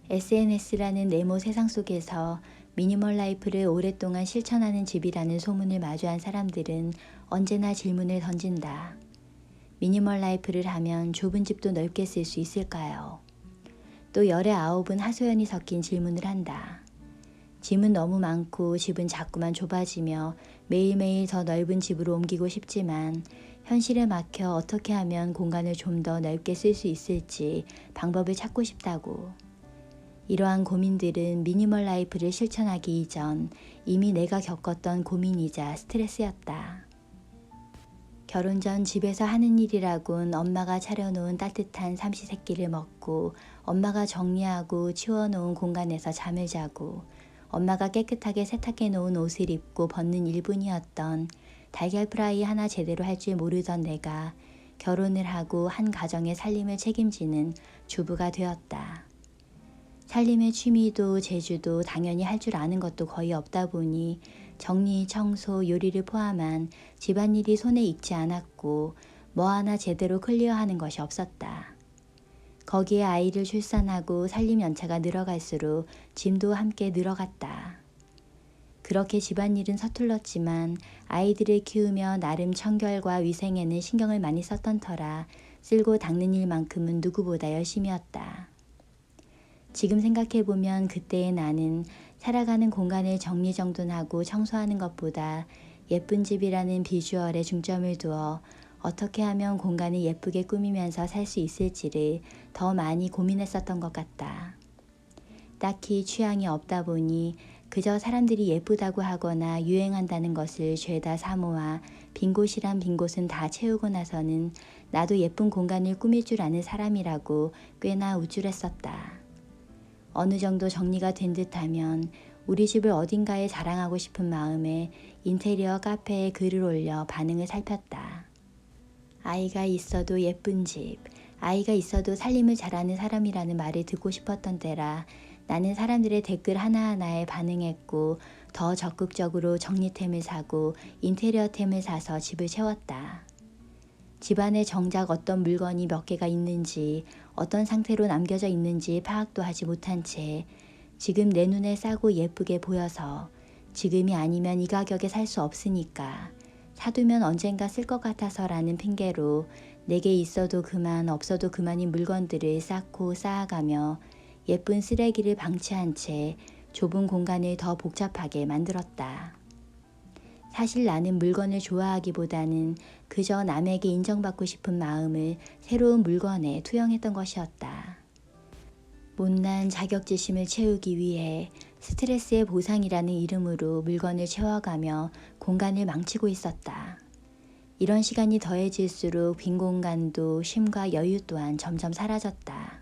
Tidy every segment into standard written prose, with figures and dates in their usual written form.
SNS라는 네모 세상 속에서 미니멀 라이프를 오랫동안 실천하는 집이라는 소문을 마주한 사람들은 언제나 질문을 던진다. 미니멀 라이프를 하면 좁은 집도 넓게 쓸 수 있을까요? 또 열의 아홉은 하소연이 섞인 질문을 한다. 짐은 너무 많고 집은 자꾸만 좁아지며 매일매일 더 넓은 집으로 옮기고 싶지만 현실에 막혀 어떻게 하면 공간을 좀 더 넓게 쓸 수 있을지 방법을 찾고 싶다고. 이러한 고민들은 미니멀 라이프를 실천하기 이전 이미 내가 겪었던 고민이자 스트레스였다. 결혼 전 집에서 하는 일이라곤 엄마가 차려놓은 따뜻한 삼시세끼를 먹고 엄마가 정리하고 치워놓은 공간에서 잠을 자고 엄마가 깨끗하게 세탁해 놓은 옷을 입고 벗는 일뿐이었던 달걀 프라이 하나 제대로 할 줄 모르던 내가 결혼을 하고 한 가정의 살림을 책임지는 주부가 되었다. 살림의 취미도 재주도 당연히 할 줄 아는 것도 거의 없다 보니 정리, 청소, 요리를 포함한 집안일이 손에 익지 않았고 뭐 하나 제대로 클리어하는 것이 없었다. 거기에 아이를 출산하고 살림 연차가 늘어갈수록 짐도 함께 늘어갔다. 그렇게 집안일은 서툴렀지만 아이들을 키우며 나름 청결과 위생에는 신경을 많이 썼던 터라 쓸고 닦는 일만큼은 누구보다 열심이었다. 지금 생각해보면 그때의 나는 살아가는 공간을 정리정돈하고 청소하는 것보다 예쁜 집이라는 비주얼에 중점을 두어 어떻게 하면 공간을 예쁘게 꾸미면서 살 수 있을지를 더 많이 고민했었던 것 같다. 딱히 취향이 없다 보니 그저 사람들이 예쁘다고 하거나 유행한다는 것을 죄다 사모아 빈 곳이란 빈 곳은 다 채우고 나서는 나도 예쁜 공간을 꾸밀 줄 아는 사람이라고 꽤나 우쭐했었다. 어느 정도 정리가 된 듯하면 우리 집을 어딘가에 자랑하고 싶은 마음에 인테리어 카페에 글을 올려 반응을 살폈다. 아이가 있어도 예쁜 집, 아이가 있어도 살림을 잘하는 사람이라는 말을 듣고 싶었던 때라 나는 사람들의 댓글 하나하나에 반응했고 더 적극적으로 정리템을 사고 인테리어템을 사서 집을 채웠다. 집안에 정작 어떤 물건이 몇 개가 있는지 어떤 상태로 남겨져 있는지 파악도 하지 못한 채 지금 내 눈에 싸고 예쁘게 보여서 지금이 아니면 이 가격에 살 수 없으니까 사두면 언젠가 쓸 것 같아서라는 핑계로 내게 있어도 그만 없어도 그만인 물건들을 쌓고 쌓아가며 예쁜 쓰레기를 방치한 채 좁은 공간을 더 복잡하게 만들었다. 사실 나는 물건을 좋아하기보다는 그저 남에게 인정받고 싶은 마음을 새로운 물건에 투영했던 것이었다. 못난 자격지심을 채우기 위해 스트레스의 보상이라는 이름으로 물건을 채워가며 공간을 망치고 있었다. 이런 시간이 더해질수록 빈 공간도 쉼과 여유 또한 점점 사라졌다.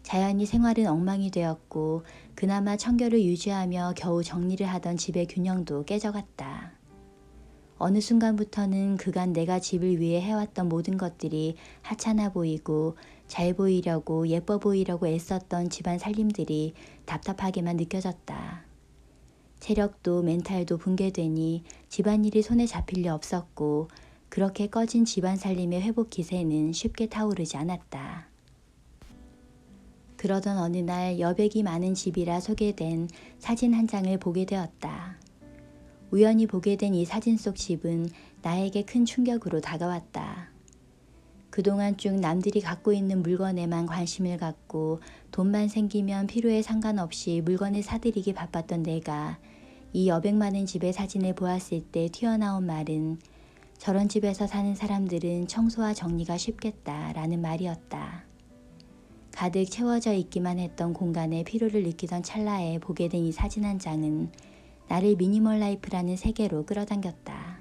자연히 생활은 엉망이 되었고 그나마 청결을 유지하며 겨우 정리를 하던 집의 균형도 깨져갔다. 어느 순간부터는 그간 내가 집을 위해 해왔던 모든 것들이 하찮아 보이고 잘 보이려고 예뻐 보이려고 애썼던 집안 살림들이 답답하게만 느껴졌다. 체력도 멘탈도 붕괴되니 집안일이 손에 잡힐 리 없었고 그렇게 꺼진 집안 살림의 회복 기세는 쉽게 타오르지 않았다. 그러던 어느 날 여백이 많은 집이라 소개된 사진 한 장을 보게 되었다. 우연히 보게 된 이 사진 속 집은 나에게 큰 충격으로 다가왔다. 그동안 쭉 남들이 갖고 있는 물건에만 관심을 갖고 돈만 생기면 필요에 상관없이 물건을 사들이기 바빴던 내가 이 여백 많은 집의 사진을 보았을 때 튀어나온 말은 저런 집에서 사는 사람들은 청소와 정리가 쉽겠다라는 말이었다. 가득 채워져 있기만 했던 공간에 피로를 느끼던 찰나에 보게 된 이 사진 한 장은 나를 미니멀 라이프라는 세계로 끌어당겼다.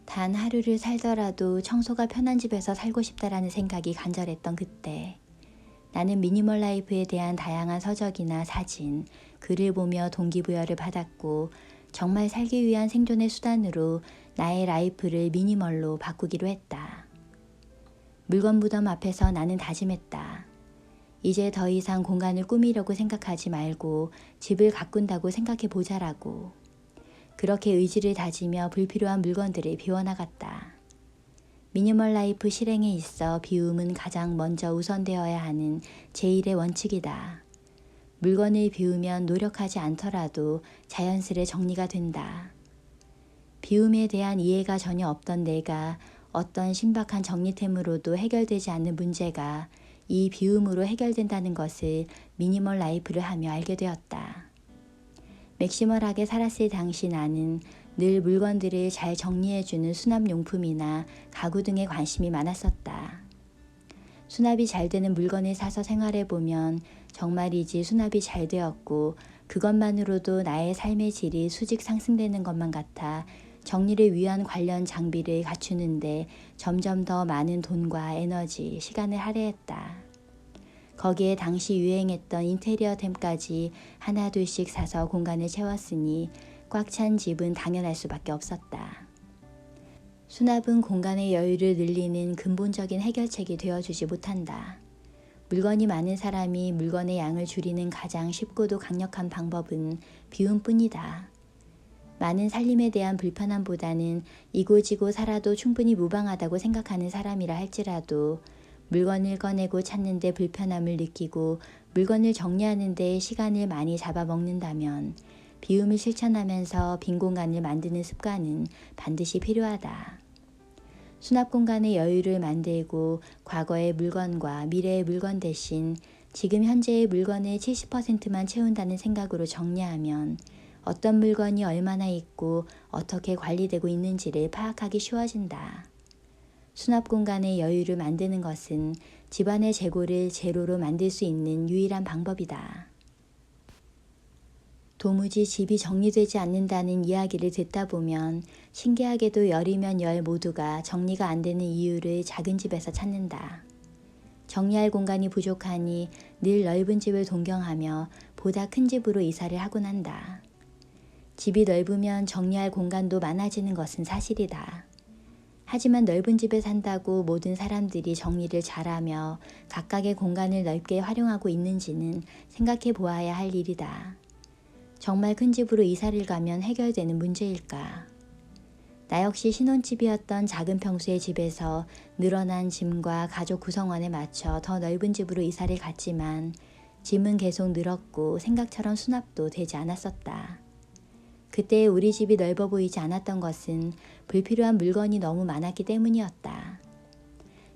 단 하루를 살더라도 청소가 편한 집에서 살고 싶다라는 생각이 간절했던 그때 나는 미니멀 라이프에 대한 다양한 서적이나 사진, 글을 보며 동기부여를 받았고 정말 살기 위한 생존의 수단으로 나의 라이프를 미니멀로 바꾸기로 했다. 물건 무덤 앞에서 나는 다짐했다. 이제 더 이상 공간을 꾸미려고 생각하지 말고 집을 가꾼다고 생각해 보자라고. 그렇게 의지를 다지며 불필요한 물건들을 비워나갔다. 미니멀 라이프 실행에 있어 비움은 가장 먼저 우선되어야 하는 제1의 원칙이다. 물건을 비우면 노력하지 않더라도 자연스레 정리가 된다. 비움에 대한 이해가 전혀 없던 내가 어떤 신박한 정리템으로도 해결되지 않는 문제가 이 비움으로 해결된다는 것을 미니멀 라이프를 하며 알게 되었다. 맥시멀하게 살았을 당시 나는 늘 물건들을 잘 정리해주는 수납용품이나 가구 등에 관심이 많았었다. 수납이 잘 되는 물건을 사서 생활해보면 정말이지 수납이 잘 되었고 그것만으로도 나의 삶의 질이 수직 상승되는 것만 같아 정리를 위한 관련 장비를 갖추는데 점점 더 많은 돈과 에너지, 시간을 할애했다. 거기에 당시 유행했던 인테리어템까지 하나 둘씩 사서 공간을 채웠으니 꽉 찬 집은 당연할 수밖에 없었다. 수납은 공간의 여유를 늘리는 근본적인 해결책이 되어주지 못한다. 물건이 많은 사람이 물건의 양을 줄이는 가장 쉽고도 강력한 방법은 비움뿐이다. 많은 살림에 대한 불편함보다는 이고지고 살아도 충분히 무방하다고 생각하는 사람이라 할지라도 물건을 꺼내고 찾는데 불편함을 느끼고 물건을 정리하는 데 시간을 많이 잡아먹는다면 비움을 실천하면서 빈 공간을 만드는 습관은 반드시 필요하다. 수납 공간의 여유를 만들고 과거의 물건과 미래의 물건 대신 지금 현재의 물건의 70%만 채운다는 생각으로 정리하면 어떤 물건이 얼마나 있고 어떻게 관리되고 있는지를 파악하기 쉬워진다. 수납 공간의 여유를 만드는 것은 집안의 재고를 제로로 만들 수 있는 유일한 방법이다. 도무지 집이 정리되지 않는다는 이야기를 듣다 보면 신기하게도 열이면 열 모두가 정리가 안 되는 이유를 작은 집에서 찾는다. 정리할 공간이 부족하니 늘 넓은 집을 동경하며 보다 큰 집으로 이사를 하곤 한다. 집이 넓으면 정리할 공간도 많아지는 것은 사실이다. 하지만 넓은 집에 산다고 모든 사람들이 정리를 잘하며 각각의 공간을 넓게 활용하고 있는지는 생각해 보아야 할 일이다. 정말 큰 집으로 이사를 가면 해결되는 문제일까? 나 역시 신혼집이었던 작은 평수의 집에서 늘어난 짐과 가족 구성원에 맞춰 더 넓은 집으로 이사를 갔지만 짐은 계속 늘었고 생각처럼 수납도 되지 않았었다. 그때 우리 집이 넓어 보이지 않았던 것은 불필요한 물건이 너무 많았기 때문이었다.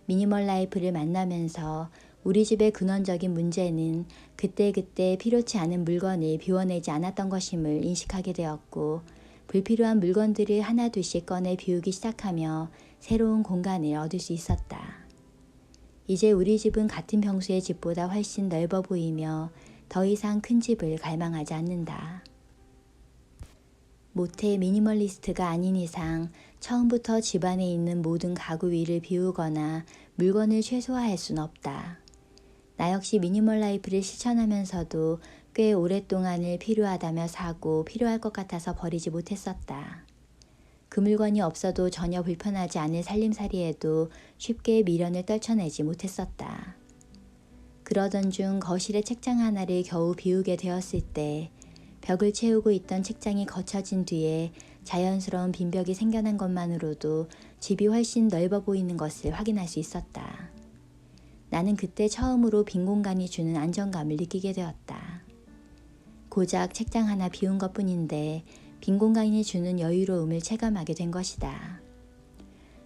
미니멀 라이프를 만나면서 우리 집의 근원적인 문제는 그때그때 필요치 않은 물건을 비워내지 않았던 것임을 인식하게 되었고 불필요한 물건들을 하나둘씩 꺼내 비우기 시작하며 새로운 공간을 얻을 수 있었다. 이제 우리 집은 같은 평수의 집보다 훨씬 넓어 보이며 더 이상 큰 집을 갈망하지 않는다. 모태 미니멀리스트가 아닌 이상 처음부터 집안에 있는 모든 가구 위를 비우거나 물건을 최소화할 수는 없다. 나 역시 미니멀 라이프를 실천하면서도 꽤 오랫동안을 필요하다며 사고 필요할 것 같아서 버리지 못했었다. 그 물건이 없어도 전혀 불편하지 않을 살림살이에도 쉽게 미련을 떨쳐내지 못했었다. 그러던 중 거실의 책장 하나를 겨우 비우게 되었을 때 벽을 채우고 있던 책장이 거쳐진 뒤에 자연스러운 빈벽이 생겨난 것만으로도 집이 훨씬 넓어 보이는 것을 확인할 수 있었다. 나는 그때 처음으로 빈 공간이 주는 안정감을 느끼게 되었다. 고작 책장 하나 비운 것뿐인데 빈 공간이 주는 여유로움을 체감하게 된 것이다.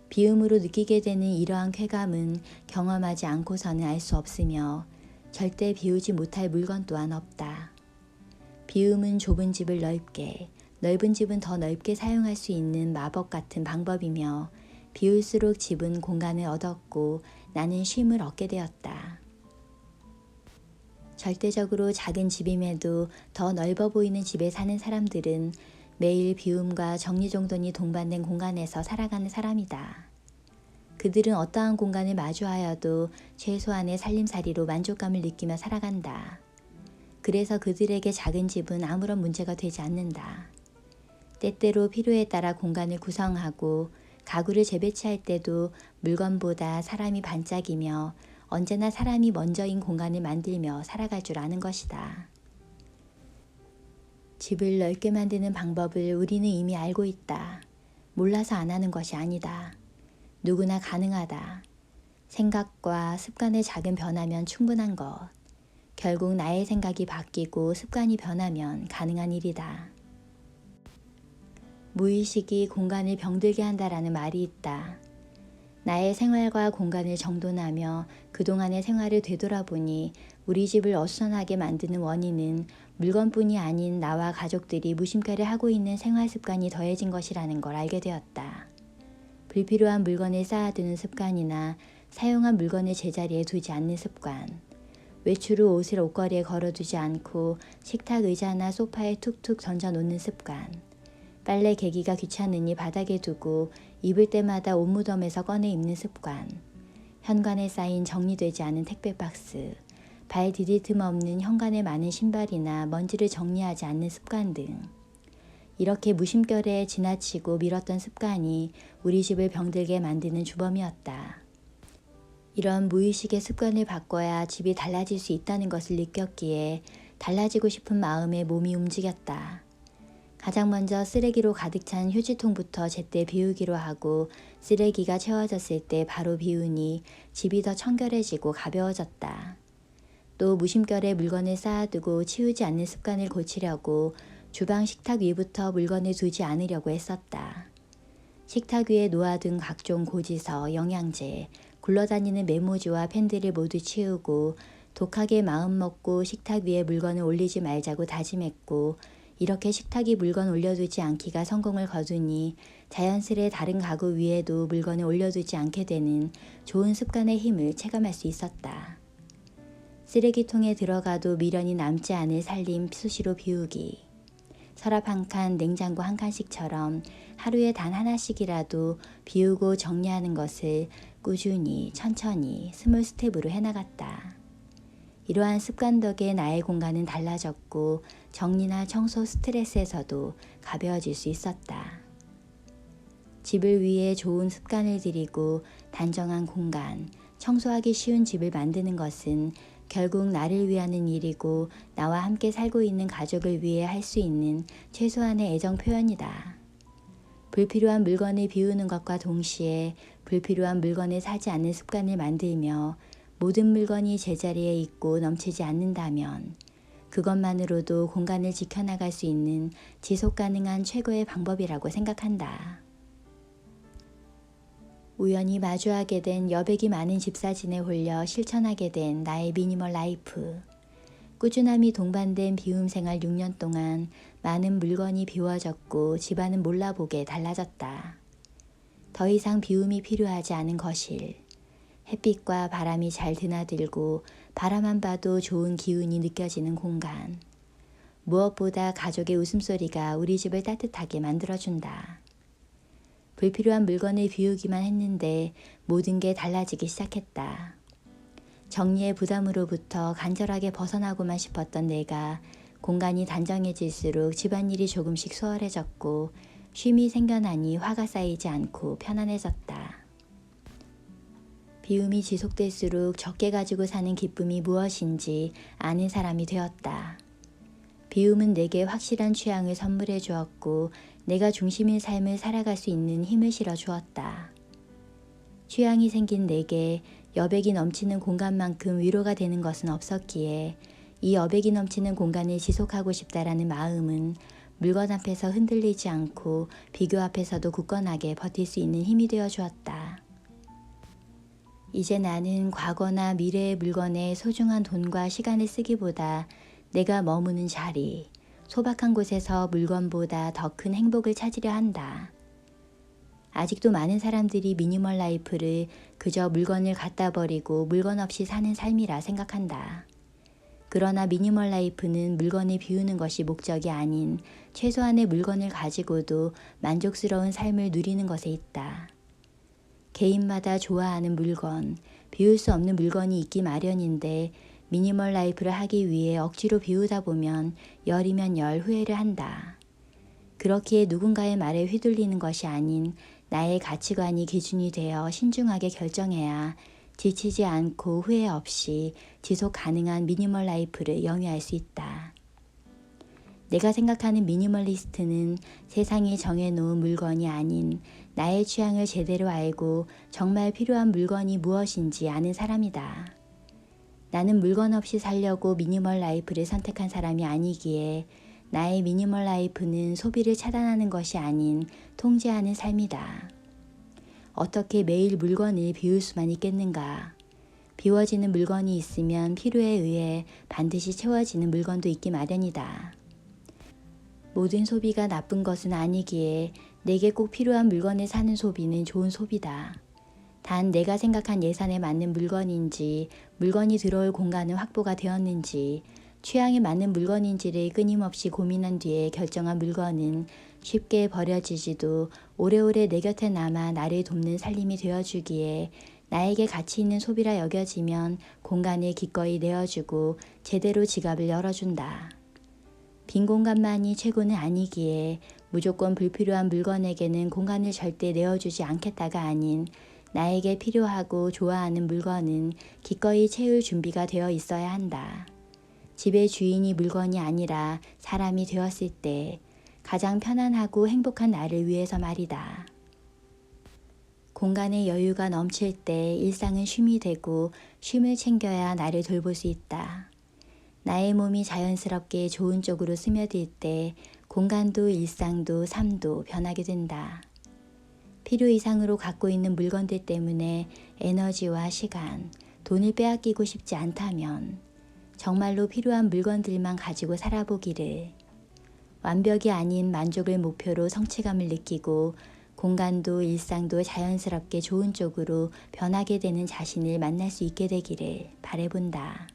비움으로 느끼게 되는 이러한 쾌감은 경험하지 않고서는 알 수 없으며 절대 비우지 못할 물건 또한 없다. 비움은 좁은 집을 넓게, 넓은 집은 더 넓게 사용할 수 있는 마법 같은 방법이며 비울수록 집은 공간을 얻었고 나는 쉼을 얻게 되었다. 절대적으로 작은 집임에도 더 넓어 보이는 집에 사는 사람들은 매일 비움과 정리정돈이 동반된 공간에서 살아가는 사람이다. 그들은 어떠한 공간을 마주하여도 최소한의 살림살이로 만족감을 느끼며 살아간다. 그래서 그들에게 작은 집은 아무런 문제가 되지 않는다. 때때로 필요에 따라 공간을 구성하고 가구를 재배치할 때도 물건보다 사람이 반짝이며 언제나 사람이 먼저인 공간을 만들며 살아갈 줄 아는 것이다. 집을 넓게 만드는 방법을 우리는 이미 알고 있다. 몰라서 안 하는 것이 아니다. 누구나 가능하다. 생각과 습관의 작은 변화면 충분한 것. 결국 나의 생각이 바뀌고 습관이 변하면 가능한 일이다. 무의식이 공간을 병들게 한다라는 말이 있다. 나의 생활과 공간을 정돈하며 그동안의 생활을 되돌아보니 우리 집을 어수선하게 만드는 원인은 물건뿐이 아닌 나와 가족들이 무심결에 하고 있는 생활 습관이 더해진 것이라는 걸 알게 되었다. 불필요한 물건을 쌓아두는 습관이나 사용한 물건을 제자리에 두지 않는 습관, 외출 후 옷을 옷걸이에 걸어두지 않고 식탁 의자나 소파에 툭툭 던져놓는 습관, 빨래 개기가 귀찮으니 바닥에 두고 입을 때마다 옷 무덤에서 꺼내 입는 습관, 현관에 쌓인 정리되지 않은 택배 박스, 발 디딜 틈 없는 현관에 많은 신발이나 먼지를 정리하지 않는 습관 등 이렇게 무심결에 지나치고 미뤘던 습관이 우리 집을 병들게 만드는 주범이었다. 이런 무의식의 습관을 바꿔야 집이 달라질 수 있다는 것을 느꼈기에 달라지고 싶은 마음에 몸이 움직였다. 가장 먼저 쓰레기로 가득 찬 휴지통부터 제때 비우기로 하고 쓰레기가 채워졌을 때 바로 비우니 집이 더 청결해지고 가벼워졌다. 또 무심결에 물건을 쌓아두고 치우지 않는 습관을 고치려고 주방 식탁 위부터 물건을 두지 않으려고 했었다. 식탁 위에 놓아둔 각종 고지서, 영양제, 굴러다니는 메모지와 펜들을 모두 치우고 독하게 마음먹고 식탁 위에 물건을 올리지 말자고 다짐했고 이렇게 식탁에 물건 올려두지 않기가 성공을 거두니 자연스레 다른 가구 위에도 물건을 올려두지 않게 되는 좋은 습관의 힘을 체감할 수 있었다. 쓰레기통에 들어가도 미련이 남지 않을 살림 수시로 비우기. 서랍 한 칸, 냉장고 한 칸씩처럼 하루에 단 하나씩이라도 비우고 정리하는 것을 꾸준히, 천천히, 스몰 스텝으로 해나갔다. 이러한 습관 덕에 나의 공간은 달라졌고 정리나 청소 스트레스에서도 가벼워질 수 있었다. 집을 위해 좋은 습관을 들이고 단정한 공간, 청소하기 쉬운 집을 만드는 것은 결국 나를 위하는 일이고 나와 함께 살고 있는 가족을 위해 할 수 있는 최소한의 애정 표현이다. 불필요한 물건을 비우는 것과 동시에 불필요한 물건을 사지 않는 습관을 만들며 모든 물건이 제자리에 있고 넘치지 않는다면 그것만으로도 공간을 지켜나갈 수 있는 지속 가능한 최고의 방법이라고 생각한다. 우연히 마주하게 된 여백이 많은 집사진에 홀려 실천하게 된 나의 미니멀 라이프. 꾸준함이 동반된 비움 생활 6년 동안 많은 물건이 비워졌고 집안은 몰라보게 달라졌다. 더 이상 비움이 필요하지 않은 거실. 햇빛과 바람이 잘 드나들고 바라만 봐도 좋은 기운이 느껴지는 공간. 무엇보다 가족의 웃음소리가 우리 집을 따뜻하게 만들어준다. 불필요한 물건을 비우기만 했는데 모든 게 달라지기 시작했다. 정리의 부담으로부터 간절하게 벗어나고만 싶었던 내가 공간이 단정해질수록 집안일이 조금씩 수월해졌고 쉼이 생겨나니 화가 쌓이지 않고 편안해졌다. 비움이 지속될수록 적게 가지고 사는 기쁨이 무엇인지 아는 사람이 되었다. 비움은 내게 확실한 취향을 선물해 주었고 내가 중심인 삶을 살아갈 수 있는 힘을 실어 주었다. 취향이 생긴 내게 여백이 넘치는 공간만큼 위로가 되는 것은 없었기에 이 여백이 넘치는 공간을 지속하고 싶다라는 마음은 물건 앞에서 흔들리지 않고 비교 앞에서도 굳건하게 버틸 수 있는 힘이 되어 주었다. 이제 나는 과거나 미래의 물건에 소중한 돈과 시간을 쓰기보다 내가 머무는 자리, 소박한 곳에서 물건보다 더 큰 행복을 찾으려 한다. 아직도 많은 사람들이 미니멀 라이프를 그저 물건을 갖다 버리고 물건 없이 사는 삶이라 생각한다. 그러나 미니멀 라이프는 물건을 비우는 것이 목적이 아닌 최소한의 물건을 가지고도 만족스러운 삶을 누리는 것에 있다. 개인마다 좋아하는 물건, 비울 수 없는 물건이 있기 마련인데 미니멀 라이프를 하기 위해 억지로 비우다 보면 열이면 열 후회를 한다. 그렇기에 누군가의 말에 휘둘리는 것이 아닌 나의 가치관이 기준이 되어 신중하게 결정해야 지치지 않고 후회 없이 지속 가능한 미니멀 라이프를 영위할 수 있다. 내가 생각하는 미니멀리스트는 세상이 정해놓은 물건이 아닌 나의 취향을 제대로 알고 정말 필요한 물건이 무엇인지 아는 사람이다. 나는 물건 없이 살려고 미니멀 라이프를 선택한 사람이 아니기에 나의 미니멀 라이프는 소비를 차단하는 것이 아닌 통제하는 삶이다. 어떻게 매일 물건을 비울 수만 있겠는가? 비워지는 물건이 있으면 필요에 의해 반드시 채워지는 물건도 있기 마련이다. 모든 소비가 나쁜 것은 아니기에 내게 꼭 필요한 물건을 사는 소비는 좋은 소비다. 단 내가 생각한 예산에 맞는 물건인지, 물건이 들어올 공간은 확보가 되었는지, 취향에 맞는 물건인지를 끊임없이 고민한 뒤에 결정한 물건은 쉽게 버려지지도 오래오래 내 곁에 남아 나를 돕는 살림이 되어주기에 나에게 가치 있는 소비라 여겨지면 공간을 기꺼이 내어주고 제대로 지갑을 열어준다. 빈 공간만이 최고는 아니기에 무조건 불필요한 물건에게는 공간을 절대 내어주지 않겠다가 아닌 나에게 필요하고 좋아하는 물건은 기꺼이 채울 준비가 되어 있어야 한다. 집의 주인이 물건이 아니라 사람이 되었을 때 가장 편안하고 행복한 나를 위해서 말이다. 공간의 여유가 넘칠 때 일상은 쉼이 되고 쉼을 챙겨야 나를 돌볼 수 있다. 나의 몸이 자연스럽게 좋은 쪽으로 스며들 때 공간도 일상도 삶도 변하게 된다. 필요 이상으로 갖고 있는 물건들 때문에 에너지와 시간, 돈을 빼앗기고 싶지 않다면 정말로 필요한 물건들만 가지고 살아보기를. 완벽이 아닌 만족을 목표로 성취감을 느끼고 공간도 일상도 자연스럽게 좋은 쪽으로 변하게 되는 자신을 만날 수 있게 되기를 바라본다.